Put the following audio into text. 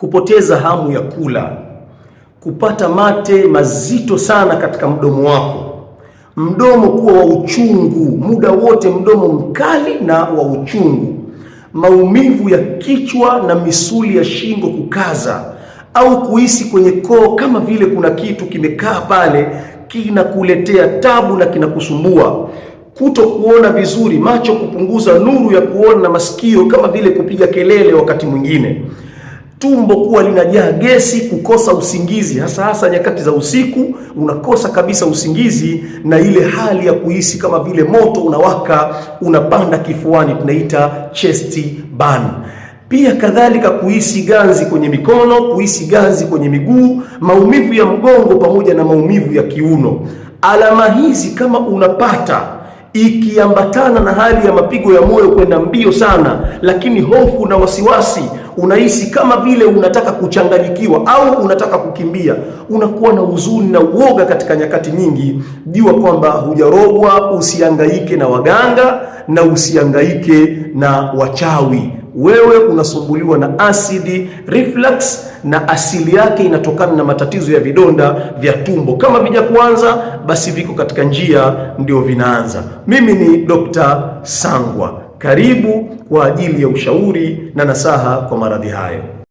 kupoteza hamu ya kula, kupata mate mazito sana katika mdomo wako, mdomo kuwa wa uchungu muda wote, mdomo mkali na wa uchungu, maumivu ya kichwa na misuli ya shingo kukaza, au kuhisi kwenye koo kama vile kuna kitu kimekaa pale kinakuletea tabu na kinakusumbua, kuto kuona vizuri, macho kupunguza nuru ya kuona na masikio kama vile kupiga kelele wakati mwingine, tumbo kuwa linajaa gesi, kukosa usingizi hasa nyakati za usiku, unakosa kabisa usingizi, na ile hali ya kuhisi kama vile moto unawaka unapanda kifuani, tunaita chest burn. Pia kadhalika kuhisi ganzi kwenye mikono, kuhisi ganzi kwenye miguu, maumivu ya mgongo pamoja na maumivu ya kiuno. Alama hizi kama unapata ikiambatana na hali ya mapigo ya moyo kwenda mbio sana, lakini hofu na wasiwasi, unahisi kama vile unataka kuchanganyikiwa au unataka kukimbia, unakuwa na huzuni na uoga katika nyakati nyingi, jua kwamba hujarogwa. Usihangaike na waganga na usihangaike na wachawi. Wewe unasumbuliwa na acid reflux, na asili yake inatokana na matatizo ya vidonda vya tumbo. Kama vija kuanza, basi viko katika njia ndio vinaanza. Mimi ni Dr. Sangwa. Karibu kwa ajili ya ushauri na nasaha kwa maradhi hayo.